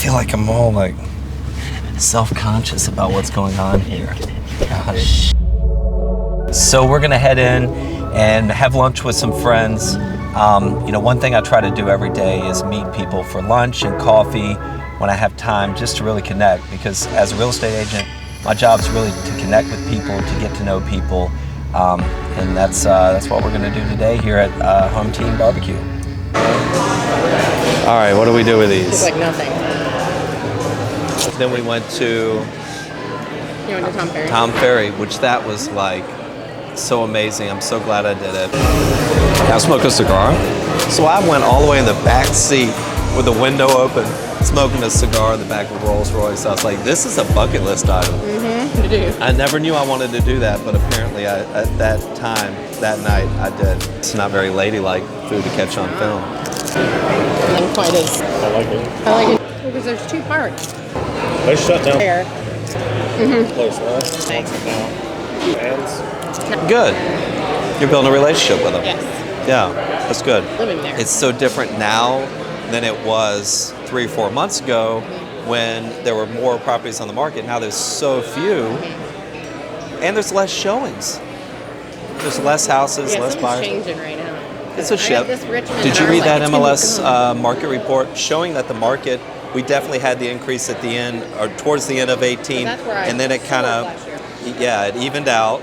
feel like I'm all like self-conscious about what's going on here. Gosh. So we're gonna head in and have lunch with some friends. You know, one thing I try to do every day is meet people for lunch and coffee when I have time, just to really connect, because as a real estate agent, my job is really to connect with people, to get to know people, and that's what we're gonna do today here at Home Team Barbecue. All right, what do we do with these? It's like nothing. Then we went to Tom Ferry. Tom Ferry, which that was like so amazing. I'm so glad I did it. I'll smoke a cigar. So I went all the way in the back seat with the window open, smoking a cigar in the back of a Rolls Royce. I was like, this is a bucket list item. Mm-hmm, you do. I never knew I wanted to do that, but apparently at that time, that night, I did. It's not very ladylike food to catch on film. Not quite as. I like it. I like it because there's two parts. They shut down There. place, right? Thanks. Hands. Good. You're building a relationship with them. Yes. Yeah, that's good. Living there. It's so different now than it was 3 or 4 months ago when there were more properties on the market. Now there's so few, and there's less showings. There's less houses, Yeah, less buyers. changing right now. It's a shift. Did you read that MLS market report showing that the market, we definitely had the increase at the end, or towards the end of 18, and then it kind of, yeah, it evened out,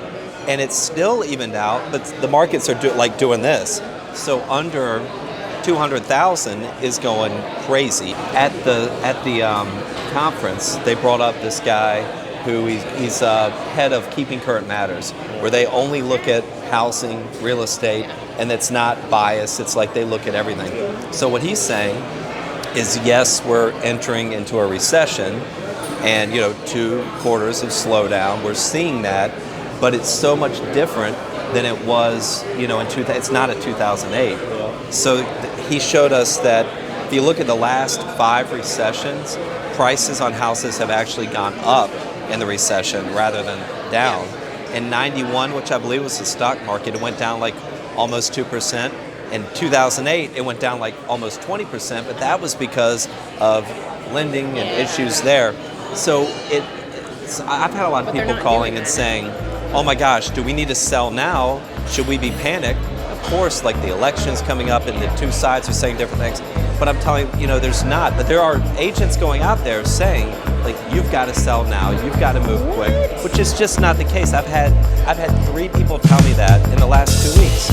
and it's still evened out, but the markets are doing this. So under 200,000 is going crazy. At the conference, they brought up this guy who he's head of Keeping Current Matters, where they only look at housing, real estate, and it's not biased. It's like they look at everything. So what he's saying is, yes, we're entering into a recession, and 2 quarters of slowdown. We're seeing that, but it's so much different than it was, in 2000. It's not a 2008. So he showed us that if you look at the last 5 recessions, prices on houses have actually gone up in the recession rather than down. In 91, which I believe was the stock market, it went down like almost 2%. In 2008, it went down like almost 20%, but that was because of lending and issues there. So I've had a lot of people calling and saying, oh my gosh, do we need to sell now? Should we be panicked? Of course, like the election's coming up and the 2 sides are saying different things. But I'm telling you, there's not. But there are agents going out there saying, like, you've got to sell now, you've got to move quick, which is just not the case. I've had 3 people tell me that in the last 2 weeks.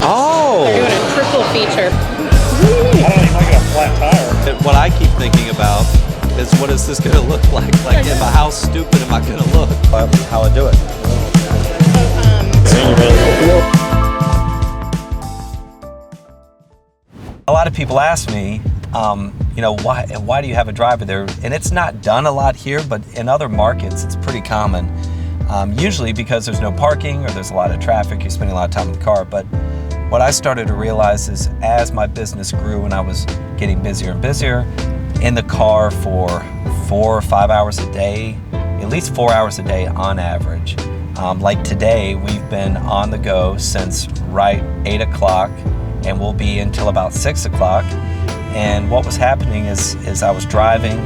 Oh! They're doing a triple feature. I don't even like a flat tire. What I keep thinking about is, what is this going to look like? Like, how stupid am I going to look? How I do it. A lot of people ask me, why do you have a driver there? And it's not done a lot here, but in other markets, it's pretty common. Usually because there's no parking or there's a lot of traffic, you're spending a lot of time in the car. But what I started to realize is, as my business grew and I was getting busier and busier, in the car for 4 or 5 hours a day, at least 4 hours a day on average. Like today, we've been on the go since right 8 o'clock, and we'll be until about 6 o'clock. And what was happening is I was driving,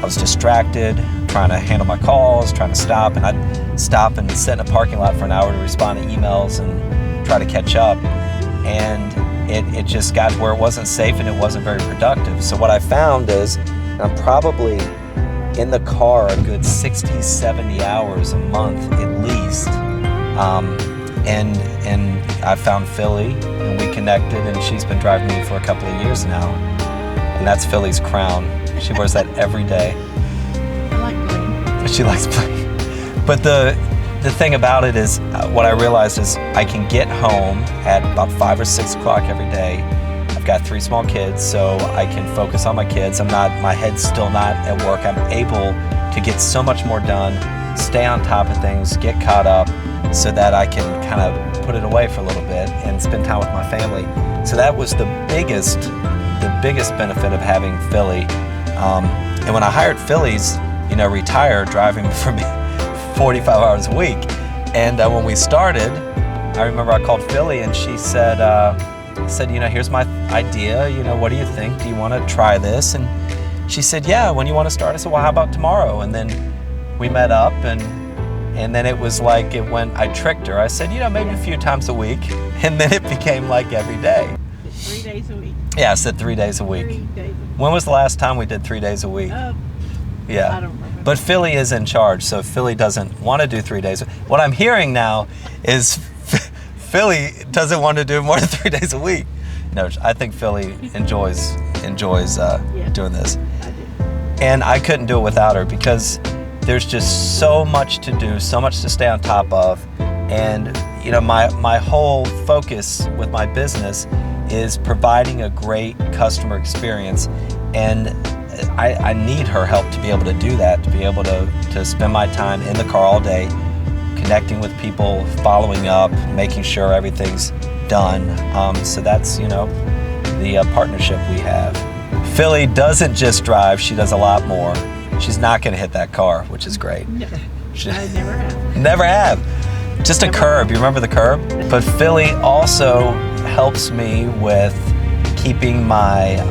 I was distracted, trying to handle my calls, trying to stop, and I'd stop and sit in a parking lot for an hour to respond to emails and try to catch up. And it just got to where it wasn't safe and it wasn't very productive. So what I found is I'm probably in the car a good 60, 70 hours a month at least. And I found Philly, and we connected, and she's been driving me for a couple of years now. And that's Philly's crown. She wears that every day. I like blue. She likes blue. But the thing about it is, what I realized is I can get home at about 5 or 6 o'clock every day. I've got 3 small kids, so I can focus on my kids. My head's still not at work. I'm able to get so much more done, stay on top of things, get caught up, so that I can kind of put it away for a little bit and spend time with my family. So that was the biggest benefit of having Philly. And when I hired Philly's, retired, driving for me 45 hours a week. And when we started, I remember I called Philly and she said, said, here's my idea, what do you think? Do you want to try this? And she said, yeah, when you want to start? I said, well, how about tomorrow? And then we met up, and then it was like I tricked her. I said, maybe a few times a week. And then it became like every day. 3 days a week. Yeah, I said 3 days a week. 3 days. When was the last time we did 3 days a week? Yeah. I don't remember. But Philly is in charge, so Philly doesn't want to do 3 days. What I'm hearing now is Philly doesn't want to do more than 3 days a week. No, I think Philly enjoys doing this. I do. And I couldn't do it without her, because there's just so much to do, so much to stay on top of. And my whole focus with my business is providing a great customer experience. And I need her help to be able to do that, to be able to spend my time in the car all day, connecting with people, following up, making sure everything's done. So that's, the partnership we have. Philly doesn't just drive, she does a lot more. She's not gonna hit that car, which is great. No, I never have. Never have. Just a curb, you remember the curb? But Philly also helps me with keeping my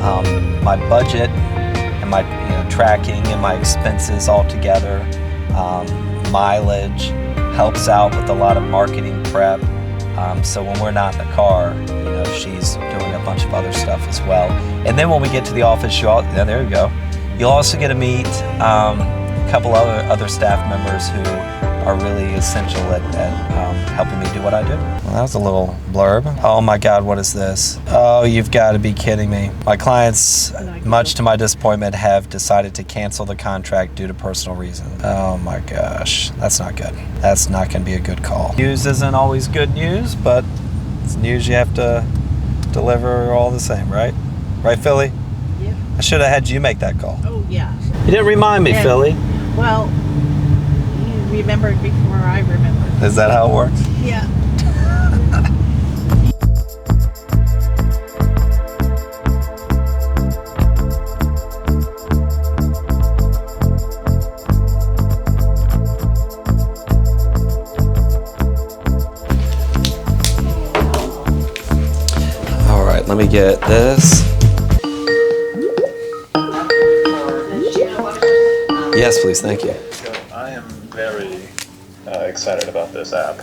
my budget and my tracking and my expenses all together. Mileage, helps out with a lot of marketing prep. So when we're not in the car, she's doing a bunch of other stuff as well. And then when we get to the office, there you go. You'll also get to meet a couple other staff members who are really essential at helping me do what I do. Well, that was a little blurb. Oh my God, what is this? Oh, you've got to be kidding me. My clients, much to my disappointment, have decided to cancel the contract due to personal reasons. Oh my gosh, that's not good. That's not going to be a good call. News isn't always good news, but it's news you have to deliver all the same, right? Right, Philly? Yep. I should have had you make that call. Oh, yeah. You didn't remind me, And- Philly. Well, you remembered before I remembered. Is that how it works? Yeah. All right, let me get this. Yes, please, thank you. So I am very excited about this app.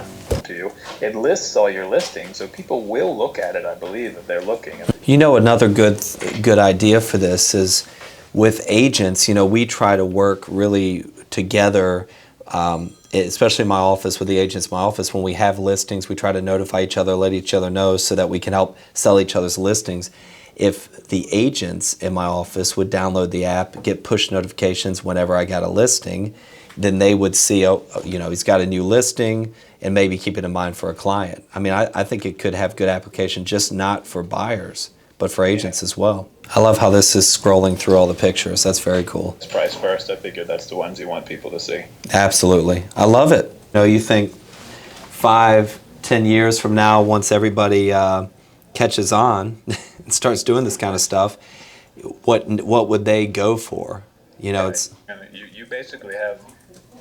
To you, it lists all your listings, so people will look at it. I believe if they're looking. Another good idea for this is with agents. We try to work really together, especially in my office with the agents in my office. When we have listings, we try to notify each other, let each other know, so that we can help sell each other's listings. If the agents in my office would download the app, get push notifications whenever I got a listing, then they would see, he's got a new listing, and maybe keep it in mind for a client. I think it could have good application, just not for buyers, but for agents as well. I love how this is scrolling through all the pictures. That's very cool. It's price first. I figure that's the ones you want people to see. Absolutely. I love it. You think 5-10 years from now, once everybody catches on and starts doing this kind of stuff, what would they go for? It's... And you basically have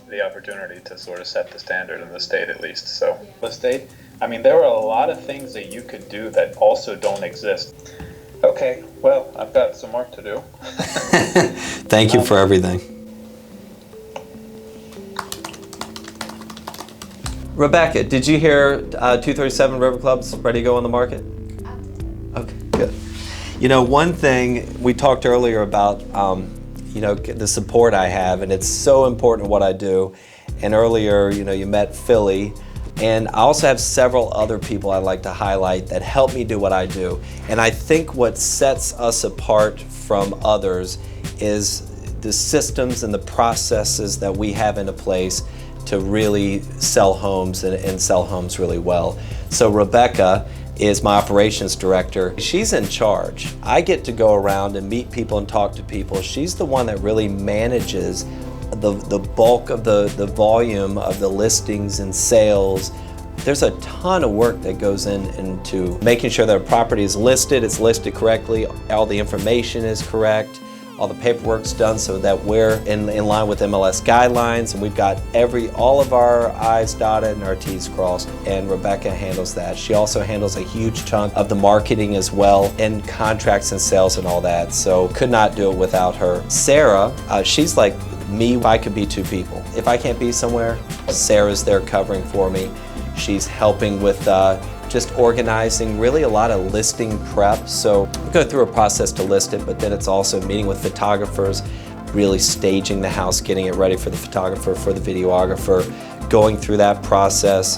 the opportunity to sort of set the standard in the state, at least. So the state, there are a lot of things that you could do that also don't exist. Okay, well, I've got some work to do. Thank you for everything. Rebecca, did you hear 237 River Club's ready to go on the market? Okay, good. One thing we talked earlier about, the support I have, and it's so important what I do. And earlier, you met Philly, and I also have several other people I'd like to highlight that help me do what I do. And I think what sets us apart from others is the systems and the processes that we have into place to really sell homes and sell homes really well. So Rebecca is my operations director. She's in charge. I get to go around and meet people and talk to people. She's the one that really manages the bulk of the volume of the listings and sales. There's a ton of work that goes into making sure that a property is listed, it's listed correctly, all the information is correct, all the paperwork's done so that we're in line with MLS guidelines, and we've got all of our I's dotted and our T's crossed, and Rebecca handles that. She also handles a huge chunk of the marketing as well, and contracts and sales and all that, so could not do it without her. Sarah, she's like me. I could be two people. If I can't be somewhere, Sarah's there covering for me. She's helping with just organizing really a lot of listing prep. So we go through a process to list it, but then it's also meeting with photographers, really staging the house, getting it ready for the photographer, for the videographer, going through that process,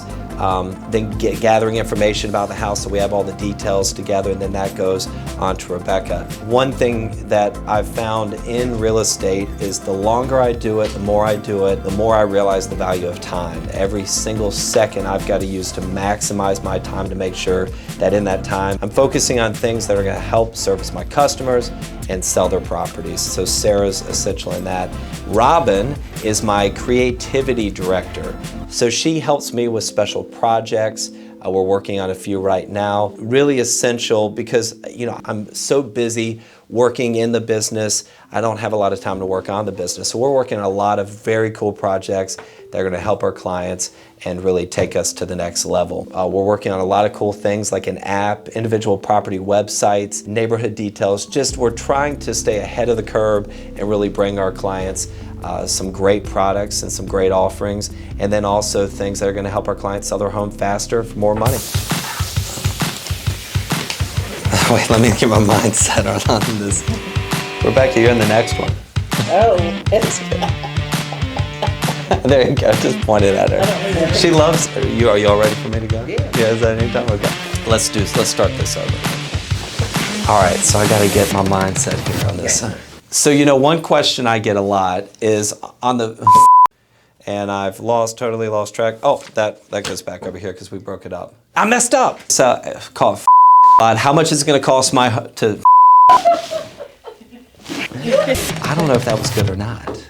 then gathering information about the house so we have all the details together, and then that goes on to Rebecca. One thing that I've found in real estate is the longer I do it, the more I do it, the more I realize the value of time. Every single second I've got to use to maximize my time to make sure that in that time I'm focusing on things that are going to help service my customers and sell their properties. So Sarah's essential in that. Robin is my creativity director. So she helps me with special projects. We're working on a few right now. Really essential because, you know, I'm so busy working in the business, I don't have a lot of time to work on the business. So we're working on a lot of very cool projects that are going to help our clients and really take us to the next level. We're working on a lot of cool things like an app, individual property websites, neighborhood details. Just we're trying to stay ahead of the curve and really bring our clients some great products and some great offerings, and then also things that are going to help our clients sell their home faster for more money. Wait, let me get my mindset on this. Rebecca, you're in the next one. Oh, it's There you go, just pointed at her. She loves you. Are you all ready for me to go? Yeah. Yeah, is that any time? Okay. Let's start this over. All right, so I got to get my mindset here on this. So, you know, one question I get a lot is on the and I've totally lost track. Oh, that goes back over here because we broke it up. I messed up. So, call it how much is it going to cost to I don't know if that was good or not.